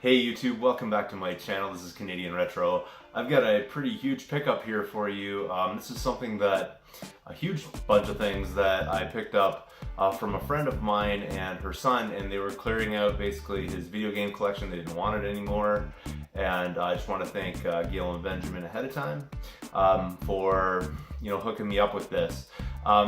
Hey YouTube, welcome back to my channel. This is Canadian Retro. I've got a pretty huge pickup here for you. This is something that, a huge bunch of things that I picked up from a friend of mine and her son, and they were clearing out basically his video game collection. They didn't want it anymore, and I just want to thank Gail and Benjamin ahead of time for hooking me up with this.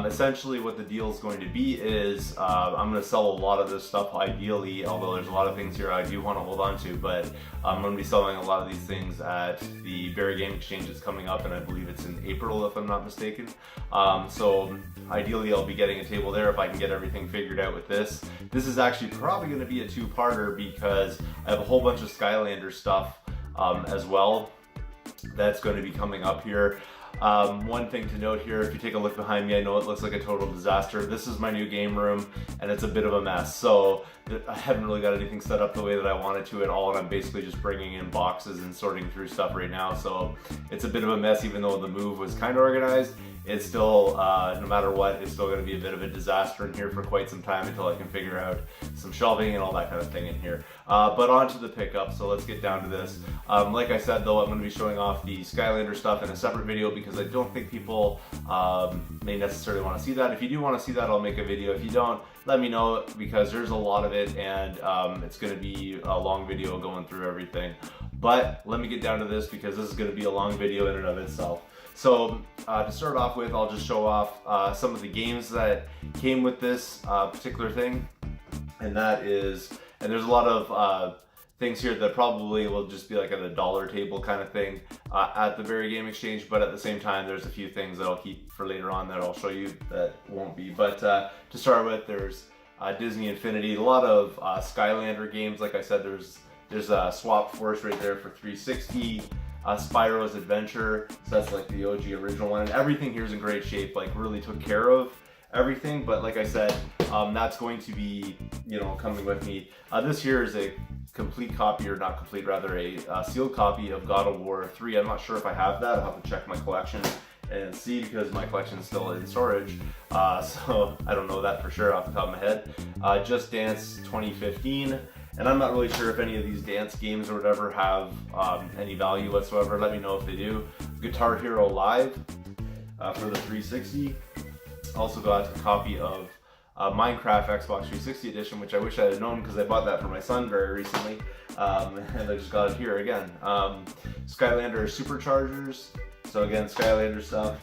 Essentially what the deal is going to be is I'm going to sell a lot of this stuff ideally, although there's a lot of things here I do want to hold on to, but I'm going to be selling a lot of these things at the Barrie Game Exchange that's coming up, and I believe it's in April if I'm not mistaken. So ideally I'll be getting a table there if I can get everything figured out with this. This is actually probably going to be a two-parter because I have a whole bunch of Skylander stuff as well that's going to be coming up here. One thing to note here, if you take a look behind me, I know it looks like a total disaster. This is my new game room and it's a bit of a mess. So I haven't really got anything set up the way that I wanted to at all, and I'm basically just bringing in boxes and sorting through stuff right now. So it's a bit of a mess. Even though the move was kind of organized, it's still, no matter what, it's still going to be a bit of a disaster in here for quite some time until I can figure out some shelving and all that kind of thing in here. But on to the pickup, so let's get down to this. Like I said though, I'm going to be showing off the Skylander stuff in a separate video because I don't think people may necessarily want to see that. If you do want to see that, I'll make a video. If you don't, let me know because there's a lot of it, and it's going to be a long video going through everything. But let me get down to this because this is going to be a long video in and of itself. So to start off with, I'll just show off some of the games that came with this particular thing, and that is, and there's a lot of things here that probably will just be like at a dollar table kind of thing at the Barrie Game Exchange, but at the same time there's a few things that I'll keep for later on that I'll show you that won't be. But to start with, there's Disney Infinity, a lot of Skylander games. Like I said, there's a Swap Force right there for 360. Spyro's Adventure, so that's like the OG original one, and everything here is in great shape, like really took care of everything. But like I said, that's going to be, coming with me. This here is a complete copy, or not complete, rather a sealed copy of God of War 3. I'm not sure if I have that. I'll have to check my collection and see because my collection is still in storage, so I don't know that for sure off the top of my head. Just Dance 2015. And I'm not really sure if any of these dance games or whatever have any value whatsoever. Let me know if they do. Guitar Hero Live for the 360. Also got a copy of Minecraft Xbox 360 edition, which I wish I had known because I bought that for my son very recently. And I just got it here again. Skylander Superchargers. So again, Skylander stuff.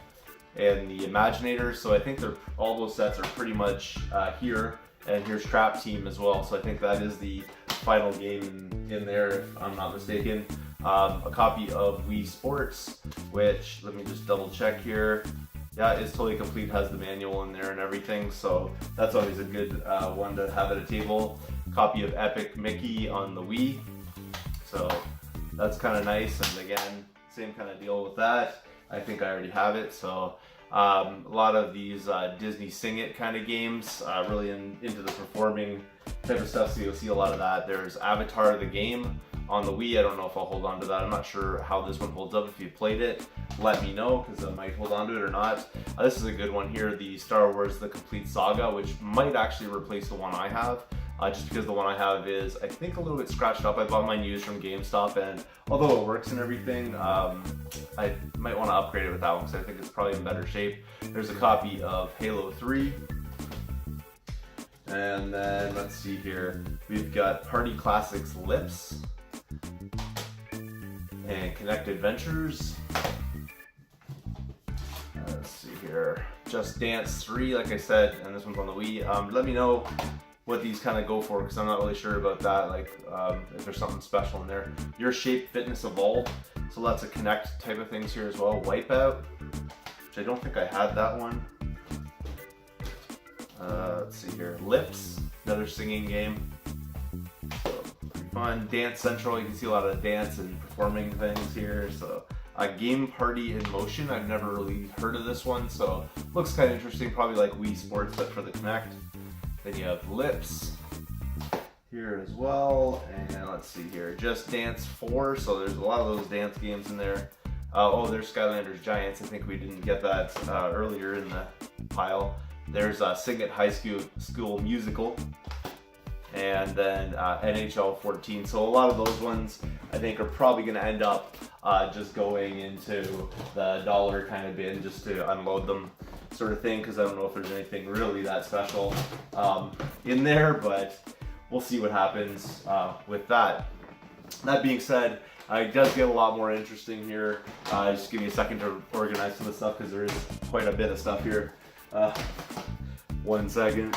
And the Imaginator. So I think all those sets are pretty much here. And here's Trap Team as well, so I think that is the final game in there, if I'm not mistaken. A copy of Wii Sports, which, let me just double check here. Yeah, it's totally complete, has the manual in there and everything, so that's always a good one to have at a table. Copy of Epic Mickey on the Wii, so that's kind of nice, and again, same kind of deal with that. I think I already have it, so a lot of these Disney Sing It kind of games, really into the performing type of stuff, so you'll see a lot of that. There's Avatar the game on the Wii. I don't know if I'll hold on to that. I'm not sure how this one holds up. If you played it, let me know because I might hold on to it or not. This is a good one here, the Star Wars The Complete Saga, which might actually replace the one I have. Just because the one I have is, I think, a little bit scratched up. I bought mine used from GameStop, and although it works and everything, I might want to upgrade it with that one because I think it's probably in better shape. There's a copy of Halo 3. And then, let's see here, we've got Party Classics Lips and Connect Adventures. Let's see here, Just Dance 3, like I said, and this one's on the Wii. Let me know what these kind of go for because I'm not really sure about that, like if there's something special in there. Your Shape Fitness Evolved, so lots of Connect type of things here as well. Wipeout, which I don't think I had that one. Let's see here, Lips, another singing game, so pretty fun. Dance Central, you can see a lot of dance and performing things here. So Game Party in Motion, I've never really heard of this one, so looks kind of interesting, probably like Wii Sports but for the Kinect. Then you have Lips here as well, and let's see here, Just Dance 4, so there's a lot of those dance games in there. Oh, there's Skylanders Giants, I think we didn't get that earlier in the pile. There's Sing It High School Musical, and then NHL 14. So a lot of those ones I think are probably going to end up just going into the dollar kind of bin just to unload them, sort of thing, because I don't know if there's anything really that special in there, but we'll see what happens with that. That being said, it does get a lot more interesting here. Just give me a second to organize some of the stuff because there is quite a bit of stuff here. 1 second.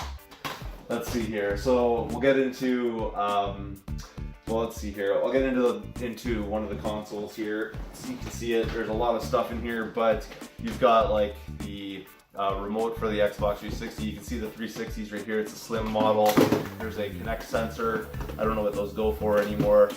Let's see here. So we'll get into well, let's see here. I'll get into one of the consoles here so you can see it. There's a lot of stuff in here, but you've got like the remote for the Xbox 360. You can see the 360s right here. It's a slim model. There's a Kinect sensor. I don't know what those go for anymore.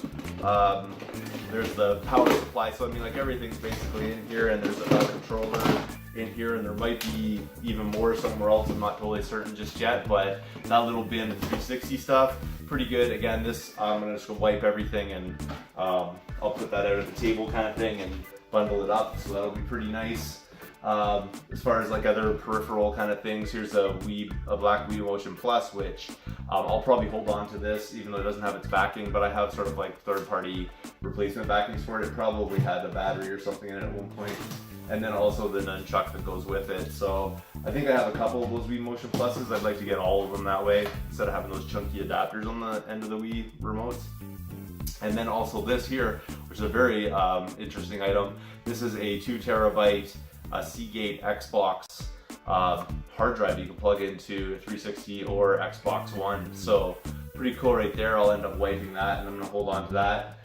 There's the power supply. So I mean, like, everything's basically in here, and there's a controller in here, and there might be even more somewhere else. I'm not totally certain just yet, but that little bin, the 360 stuff, pretty good. Again, this I'm gonna just go wipe everything, and I'll put that out at the table kind of thing and bundle it up, so that'll be pretty nice. As far as like other peripheral kind of things, here's a black Wii Motion Plus, which I'll probably hold on to this even though it doesn't have its backing, but I have sort of like third-party replacement backings for it. It probably had a battery or something in it at one point, and then also the nunchuck that goes with it. So I think I have a couple of those Wii Motion Pluses. I'd like to get all of them that way instead of having those chunky adapters on the end of the Wii remotes. And then also this here, which is a very interesting item. This is a 2 terabyte Seagate Xbox hard drive you can plug into 360 or Xbox One. So pretty cool right there. I'll end up wiping that, and I'm gonna hold on to that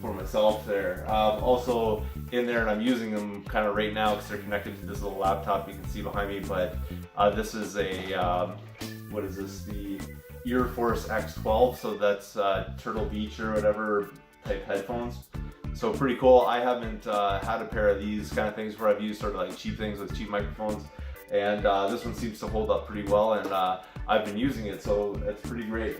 for myself there. Also in there, and I'm using them kind of right now because they're connected to this little laptop you can see behind me, but this is a, what is this, the Ear Force X12, so that's Turtle Beach or whatever type headphones. So pretty cool. I haven't had a pair of these kind of things where I've used sort of like cheap things with cheap microphones, and this one seems to hold up pretty well, and I've been using it, so it's pretty great.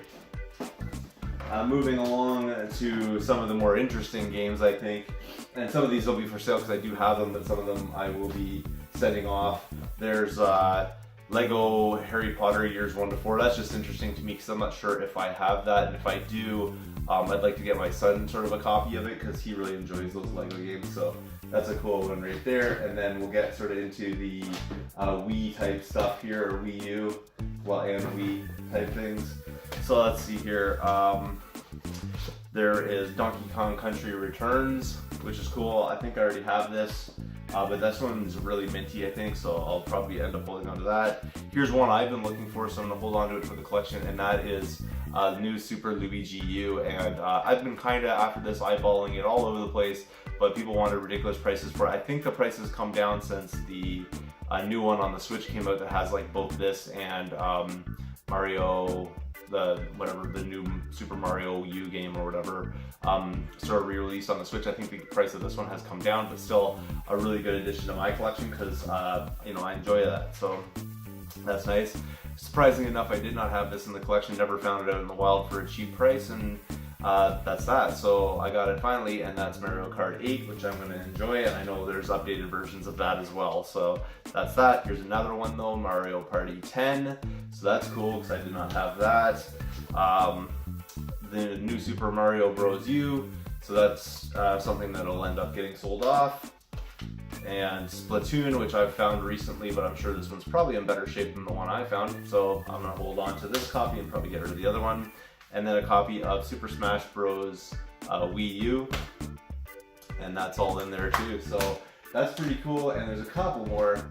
Moving along to some of the more interesting games, I think, and some of these will be for sale because I do have them, but some of them I will be sending off. There's Lego Harry Potter Years 1 to 4. That's just interesting to me because I'm not sure if I have that, and if I do, I'd like to get my son sort of a copy of it because he really enjoys those Lego games. So that's a cool one right there. And then we'll get sort of into the Wii type stuff here, or Wii U, well, and Wii type things. So let's see here. There is Donkey Kong Country Returns, which is cool. I think I already have this, but this one's really minty, I think, so I'll probably end up holding on to that. Here's one I've been looking for, so I'm gonna hold on to it for the collection, and that is new Super Luigi U. And I've been kind of, after this, eyeballing it all over the place, but people wanted ridiculous prices for it. I think the prices come down since the new one on the Switch came out that has like both this and Mario, the new Super Mario U game or whatever, sort of re-released on the Switch. I think the price of this one has come down, but still a really good addition to my collection because you know, I enjoy that, so that's nice. Surprisingly enough, I did not have this in the collection, never found it out in the wild for a cheap price, and that's that. So I got it finally, and that's Mario Kart 8, which I'm going to enjoy, and I know there's updated versions of that as well. So that's that. Here's another one though, Mario Party 10. So that's cool because I did not have that. The new Super Mario Bros. U. So that's something that'll end up getting sold off. And Splatoon, which I've found recently, but I'm sure this one's probably in better shape than the one I found. So I'm going to hold on to this copy and probably get rid of the other one. And then a copy of Super Smash Bros. Wii U, and that's all in there too. So that's pretty cool. And there's a couple more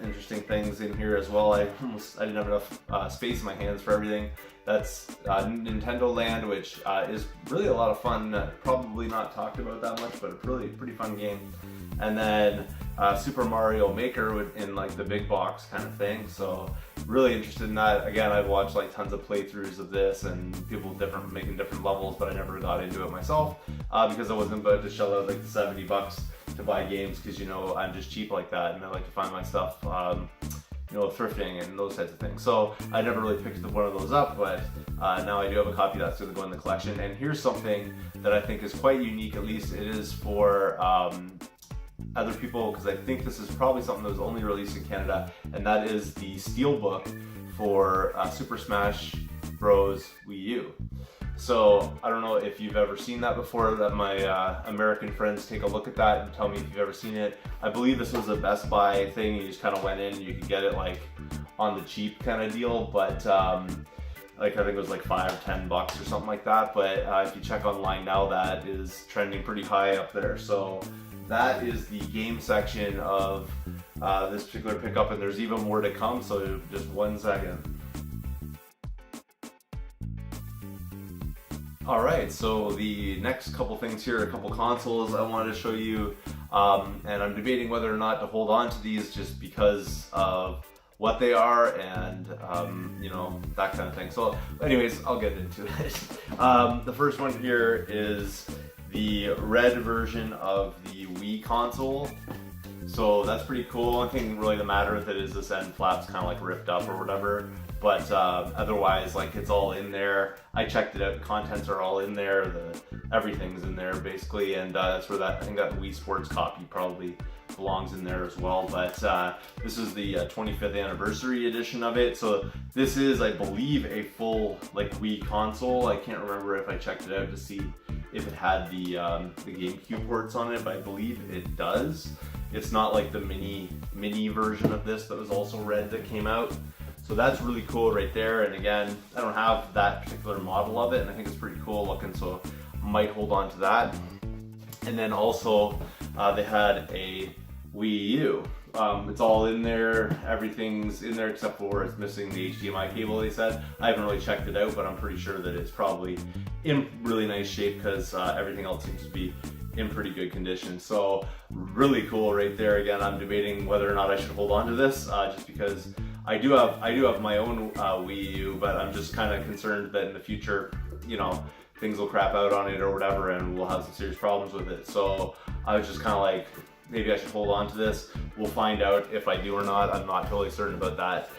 interesting things in here as well. I didn't have enough space in my hands for everything. That's Nintendo Land, which is really a lot of fun. Probably not talked about that much, but a pretty fun game. And then Super Mario Maker in like the big box kind of thing. So really interested in that. Again, I've watched like tons of playthroughs of this and people making different levels, but I never got into it myself because I wasn't about to shell out like the $70 to buy games, because you know I'm just cheap like that, and I like to find my stuff you know, thrifting and those types of things. So I never really picked one of those up, but now I do have a copy that's going to go in the collection. And here's something that I think is quite unique, at least it is for other people, because I think this is probably something that was only released in Canada, and that is the Steelbook for Super Smash Bros Wii U. So I don't know if you've ever seen that before, that my American friends take a look at that and tell me if you've ever seen it. I believe this was a Best Buy thing. You just kind of went in and you could get it like on the cheap kind of deal, but like I think it was like $5 or $10 or something like that. But if you check online now, that is trending pretty high up there. So that is the game section of this particular pickup, and there's even more to come, so just 1 second. Alright, so the next couple things here, a couple consoles I wanted to show you, and I'm debating whether or not to hold on to these just because of what they are and you know, that kind of thing. So anyways, I'll get into it. The first one here is the red version of the Wii console. So that's pretty cool. Only thing really the matter with it is this end flap's kind of like ripped up or whatever. But otherwise, like, it's all in there. I checked it out. The contents are all in there. Everything's in there basically, and that's where I think that Wii Sports copy probably belongs in there as well. But this is the 25th anniversary edition of it. So this is, I believe, a full like Wii console. I can't remember if I checked it out to see if it had the GameCube ports on it, but I believe it does. It's not like the mini version of this that was also red that came out. So that's really cool right there. And again, I don't have that particular model of it, and I think it's pretty cool looking, so I might hold on to that. And then also they had a Wii U. It's all in there, everything's in there except for it's missing the HDMI cable, they said. I haven't really checked it out, but I'm pretty sure that it's probably in really nice shape because everything else seems to be in pretty good condition. So really cool right there. Again, I'm debating whether or not I should hold on to this just because I do have my own Wii U, but I'm just kind of concerned that in the future, you know, things will crap out on it or whatever, and we'll have some serious problems with it. So I was just kind of like, maybe I should hold on to this. We'll find out if I do or not. I'm not totally certain about that,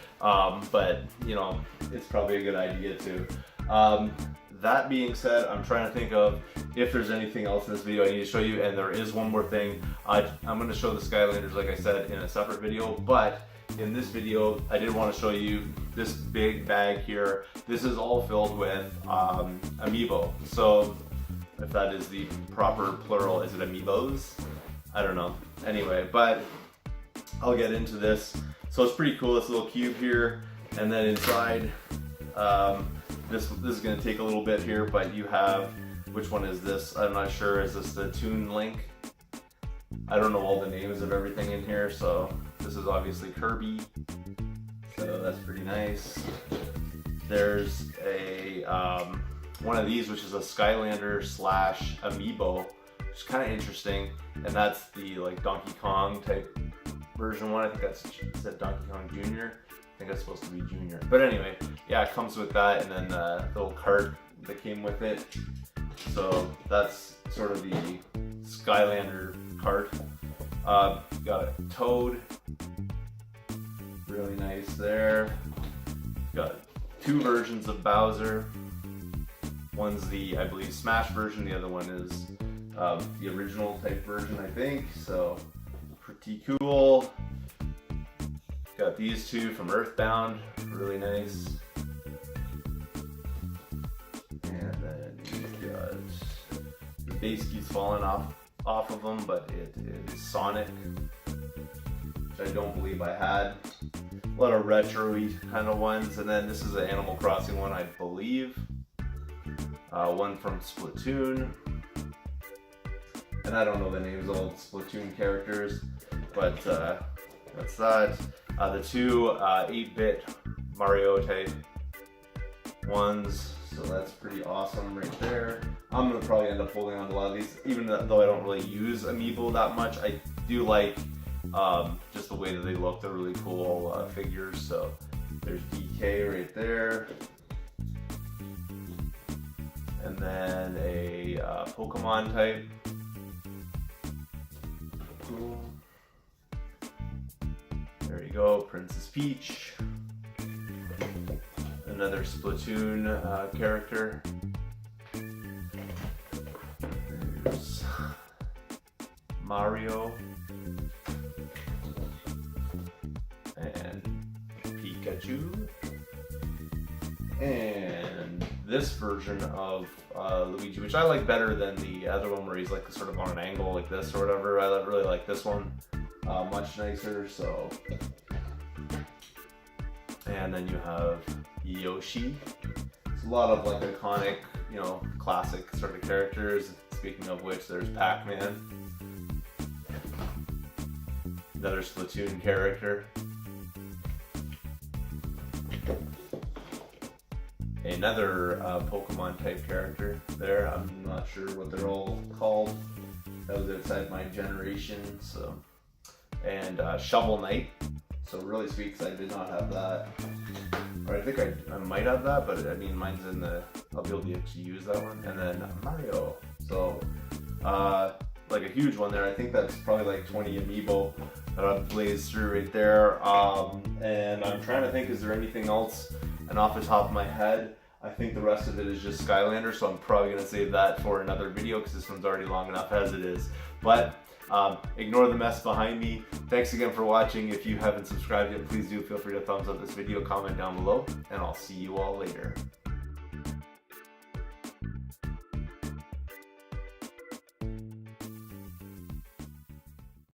but you know, it's probably a good idea too. That being said, I'm trying to think of if there's anything else in this video I need to show you, and there is one more thing. I'm going to show the Skylanders, like I said, in a separate video, but in this video, I did want to show you this big bag here. This is all filled with amiibo. So if that is the proper plural, is it amiibos? I don't know. Anyway, but I'll get into this. So it's pretty cool, this little cube here, and then inside, this is going to take a little bit here, but you have, which one is this? I'm not sure. Is this the Toon Link? I don't know all the names of everything in here, so this is obviously Kirby, so that's pretty nice. There's a one of these, which is a Skylander / amiibo, which is kind of interesting, and that's the like Donkey Kong type version one. I think that's said Donkey Kong Jr. I think that's supposed to be Junior, but anyway, yeah, it comes with that, and then the little cart that came with it. So that's sort of the Skylander cart. Got a Toad, really nice there. Got 2 versions of Bowser. One's the, I believe, Smash version, the other one is the original type version, I think, so pretty cool. Got these 2 from Earthbound, really nice. And then you've got the base keeps falling off of them, but it is Sonic, which I don't believe I had. A lot of retro-y kind of ones, and then this is an Animal Crossing one, I believe. One from Splatoon, and I don't know the names of all the Splatoon characters, but that's that. The 2 8-bit Mario type ones, so that's pretty awesome right there. I'm gonna probably end up holding on to a lot of these, even though I don't really use amiibo that much. I do like just the way that they look. They're really cool figures. So there's DK right there, and then a Pokemon type. Cool. There you go, Princess Peach. Another Splatoon character. There's Mario and Pikachu. And this version of Luigi, which I like better than the other one where he's like sort of on an angle like this or whatever. I really like this one much nicer. So, and then you have Yoshi. It's a lot of like iconic, you know, classic sort of characters. Speaking of which, there's Pac-Man, another Splatoon character. Another Pokemon type character there. I'm not sure what they're all called. That was outside my generation. So, and Shovel Knight. So really sweet because I did not have that. Or I think I might have that, but I mean mine's in the. I'll be able to actually use that one. And then Mario. So like a huge one there. I think that's probably like 20 amiibo that I've blazed through right there. And I'm trying to think, is there anything else? And off the top of my head, I think the rest of it is just Skylander, so I'm probably going to save that for another video because this one's already long enough as it is. But ignore the mess behind me. Thanks again for watching. If you haven't subscribed yet, please do feel free to thumbs up this video, comment down below, and I'll see you all later.